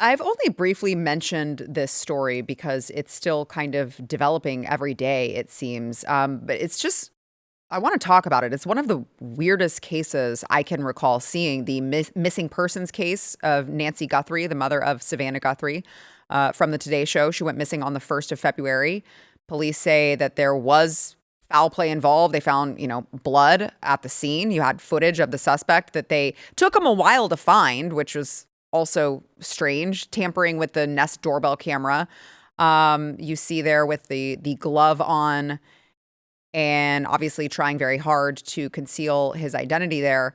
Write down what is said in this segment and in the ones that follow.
I've only briefly mentioned this story because it's still kind of developing every day, it seems. But it's just, I want to talk about it. It's one of the weirdest cases I can recall seeing, the missing persons case of Nancy Guthrie, the mother of Savannah Guthrie, from the Today Show. She went missing on the 1st of February. Police say that there was foul play involved. They found, blood at the scene. You had footage of the suspect that they took him a while to find, which was also strange, tampering with the Nest doorbell camera. You see there with the glove on, and obviously trying very hard to conceal his identity there.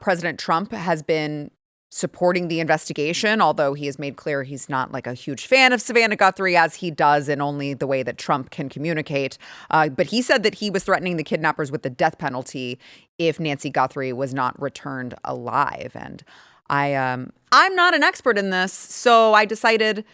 President Trump has been supporting the investigation, although he has made clear he's not like a huge fan of Savannah Guthrie, as he does in only the way that Trump can communicate. But he said that he was threatening the kidnappers with the death penalty if Nancy Guthrie was not returned alive. And I'm not an expert in this, so I decided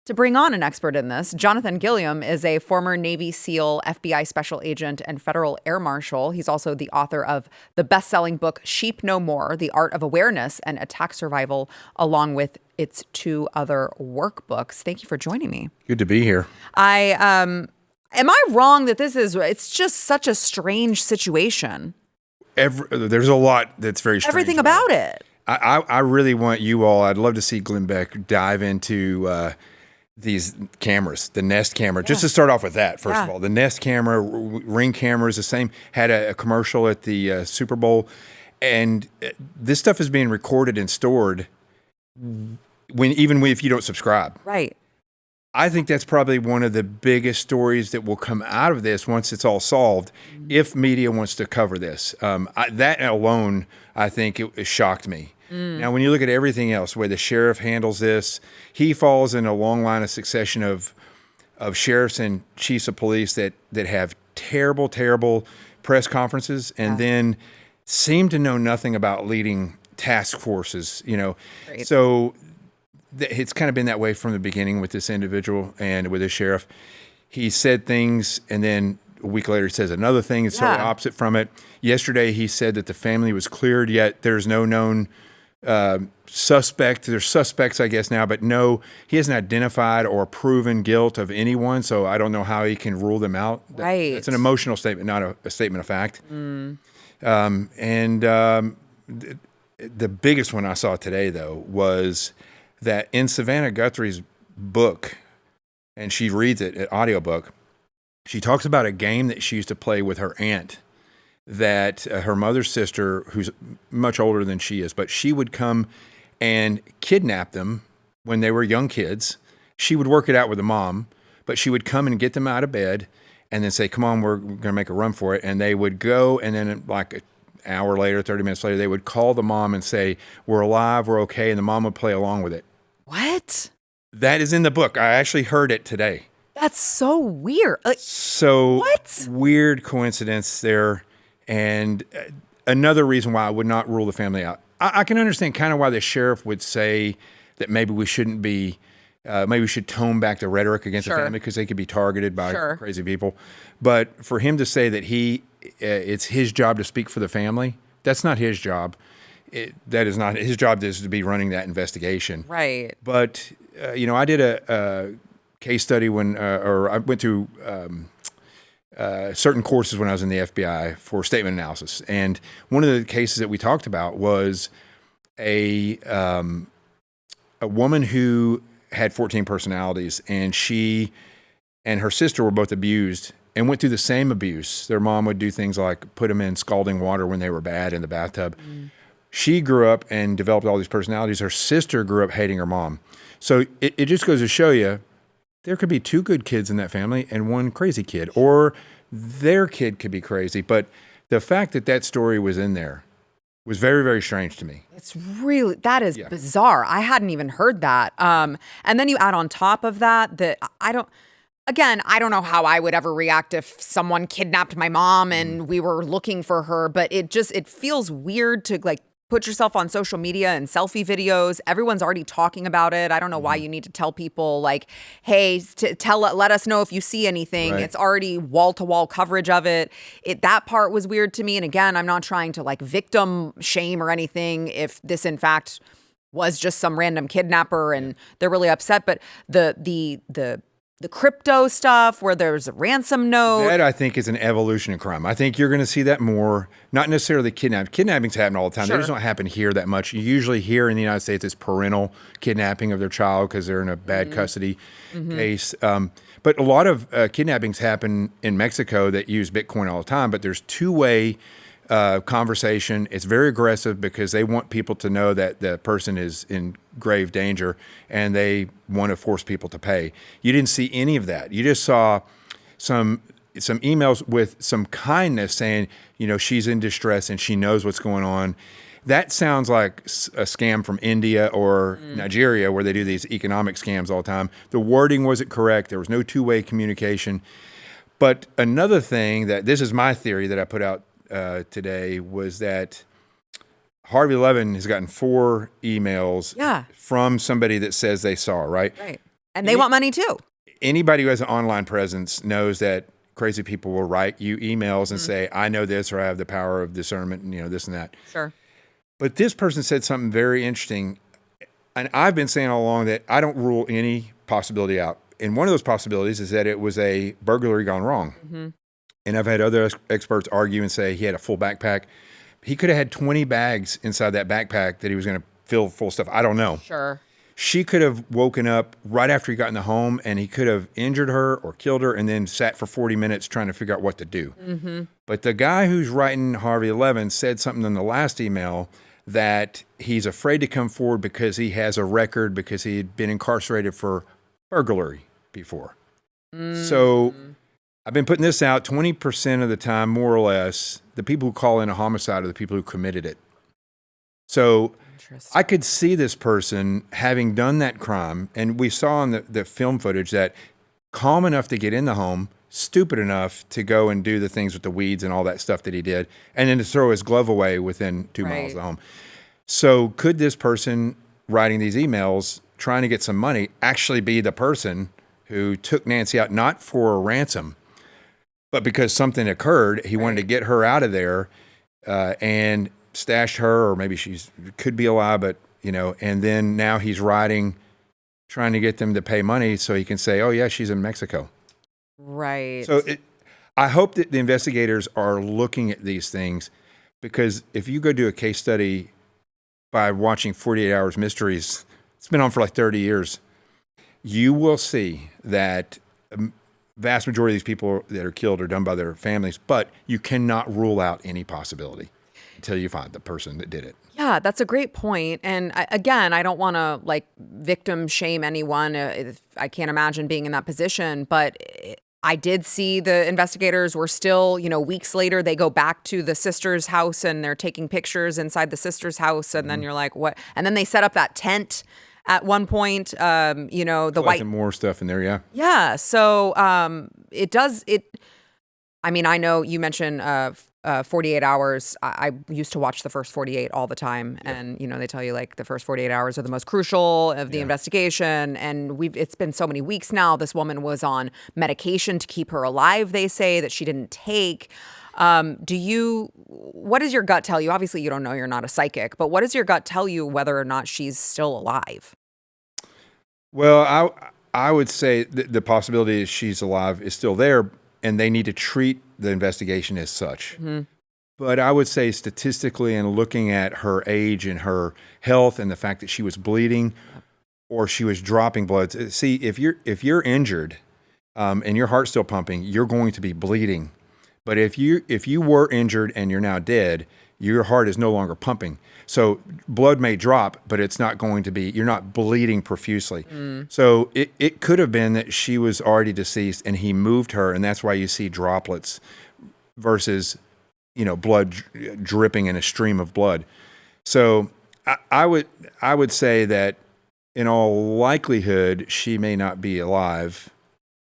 to bring on an expert in this. Jonathan Gilliam is a former Navy SEAL, FBI special agent, and federal air marshal. He's also the author of the best-selling book, Sheep No More, The Art of Awareness and Attack Survival, along with its 2 other workbooks. Thank you for joining me. Good to be here. Am I wrong that it's just such a strange situation? There's a lot that's very strange. Everything about it. I really want you all, I'd love to see Glenn Beck dive into these cameras, the Nest camera. Just to start off with that, first of all, the Nest camera, Ring cameras, the same, had a commercial at the Super Bowl. And this stuff is being recorded and stored even if you don't subscribe. Right. I think that's probably one of the biggest stories that will come out of this once it's all solved, if media wants to cover this. That alone, I think, it shocked me. Now, when you look at everything else, the way the sheriff handles this, he falls in a long line of succession of sheriffs and chiefs of police that have terrible, terrible press conferences and then seem to know nothing about leading task forces, Right. So it's kind of been that way from the beginning with this individual and with this sheriff. He said things, and then a week later he says another thing. It's totally opposite from it. Yesterday he said that the family was cleared, yet there's no known suspect. There's suspects, I guess, now, but no, he hasn't identified or proven guilt of anyone, so I don't know how he can rule them out. Right. It's an emotional statement, not a statement of fact. The biggest one I saw today, though, was that in Savannah Guthrie's book, and she reads it, an audiobook, she talks about a game that she used to play with her aunt that her mother's sister, who's much older than she is, but she would come and kidnap them when they were young kids. She would work it out with the mom, but she would come and get them out of bed and then say, come on, we're going to make a run for it. And they would go, and then like an hour later, 30 minutes later, they would call the mom and say, we're alive, we're okay, and the mom would play along with it. What? That is in the book. I actually heard it today. That's so weird. What? Weird coincidence there. And another reason why I would not rule the family out. I can understand kind of why the sheriff would say that maybe we shouldn't be, maybe we should tone back the rhetoric against the family because they could be targeted by crazy people. But for him to say that it's his job to speak for the family, that's not his job. That is not his job. Is to be running that investigation. Right. But, I did a case study or I went through certain courses when I was in the FBI for statement analysis. And one of the cases that we talked about was a woman who had 14 personalities, and she and her sister were both abused and went through the same abuse. Their mom would do things like put them in scalding water when they were bad in the bathtub. She grew up and developed all these personalities. Her sister grew up hating her mom. So it just goes to show you, there could be 2 good kids in that family and 1 crazy kid, or their kid could be crazy. But the fact that story was in there was very, very strange to me. That is bizarre. I hadn't even heard that. And then you add on top of that I don't know how I would ever react if someone kidnapped my mom and we were looking for her, but it feels weird to put yourself on social media and selfie videos. Everyone's already talking about it. I don't know why you need to tell people hey, let us know if you see anything. Right. It's already wall-to-wall coverage of it. That part was weird to me. And again, I'm not trying to victim shame or anything if this in fact was just some random kidnapper and they're really upset. But the crypto stuff where there's a ransom note. That, I think, is an evolution in crime. I think you're going to see that more, not necessarily kidnapping. Kidnappings happen all the time. Sure. They just don't happen here that much. Usually here in the United States, it's parental kidnapping of their child because they're in a bad custody case. But a lot of kidnappings happen in Mexico that use Bitcoin all the time, but there's two-way conversation. It's very aggressive because they want people to know that the person is in grave danger and they want to force people to pay. You didn't see any of that. You just saw some emails with some kindness saying, she's in distress and she knows what's going on. That sounds like a scam from India or Nigeria where they do these economic scams all the time. The wording wasn't correct. There was no two-way communication. But another thing this is my theory that I put out today was that Harvey Levin has gotten 4 emails from somebody that says they saw, right? Right. And they want money too. Anybody who has an online presence knows that crazy people will write you emails and say, I know this, or I have the power of discernment, and this and that. Sure. But this person said something very interesting. And I've been saying all along that I don't rule any possibility out. And one of those possibilities is that it was a burglary gone wrong. Mm-hmm. And I've had other experts argue and say he had a full backpack. He could have had 20 bags inside that backpack that he was going to fill full of stuff. I don't know. Sure. She could have woken up right after he got in the home and he could have injured her or killed her and then sat for 40 minutes trying to figure out what to do. Mm-hmm. But the guy who's writing Harvey Levin said something in the last email that he's afraid to come forward because he has a record because he had been incarcerated for burglary before. So I've been putting this out 20% of the time, more or less, the people who call in a homicide are the people who committed it. So I could see this person having done that crime, and we saw in the film footage that calm enough to get in the home, stupid enough to go and do the things with the weeds and all that stuff that he did, and then to throw his glove away within 2 miles of the home. So could this person writing these emails, trying to get some money, actually be the person who took Nancy out, not for a ransom, but because something occurred, he wanted to get her out of there and stashed her, or maybe could be alive, but, and then now he's writing, trying to get them to pay money so he can say, oh, yeah, she's in Mexico. Right. So I hope that the investigators are looking at these things, because if you go do a case study by watching 48 Hours Mysteries, it's been on for like 30 years, you will see that vast majority of these people that are killed are done by their families, but you cannot rule out any possibility until you find the person that did it. Yeah, that's a great point. And again, I don't want to victim shame anyone. I can't imagine being in that position, but I did see the investigators were still, weeks later, they go back to the sister's house and they're taking pictures inside the sister's house. And then you're like, what? And then they set up that tent at one point, the white more stuff in there. Yeah. Yeah. So, I know you mentioned, 48 hours. I used to watch the first 48 all the time. Yeah. And, they tell you the first 48 hours are the most crucial of the investigation. And it's been so many weeks now. This woman was on medication to keep her alive, they say, that she didn't take. What does your gut tell you? Obviously you don't know, you're not a psychic, but what does your gut tell you whether or not she's still alive? Well, I would say the possibility is she's alive is still there, and they need to treat the investigation as such. Mm-hmm. But I would say statistically, and looking at her age and her health and the fact that she was bleeding or she was dropping blood. See, if you're injured and your heart's still pumping, you're going to be bleeding. But if you were injured and you're now dead, your heart is no longer pumping. So blood may drop, but it's not going to be, you're not bleeding profusely. So it could have been that she was already deceased and he moved her, and that's why you see droplets versus, blood dripping in a stream of blood. So I would say that in all likelihood, she may not be alive,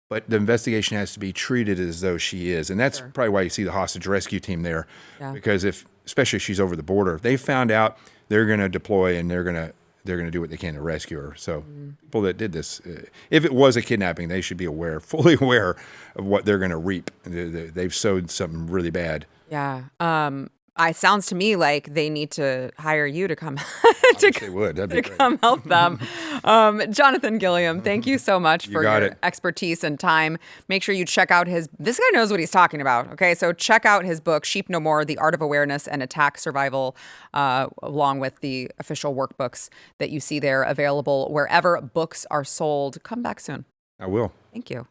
but the investigation has to be treated as though she is. And that's probably why you see the hostage rescue team there. Yeah. Because especially if she's over the border, if they found out, they're going to deploy and they're going to do what they can to rescue her. So people that did this, if it was a kidnapping, they should be fully aware of what they're going to reap. They've sowed something really bad. Yeah. It sounds to me like they need to hire you to come They would. That'd be great. come help them. Jonathan Gilliam, thank you so much for your expertise and time. Make sure you check out this guy knows what he's talking about. Okay, so check out his book, Sheep No More, The Art of Awareness and Attack Survival, along with the official workbooks that you see there, available wherever books are sold. Come back soon. I will. Thank you.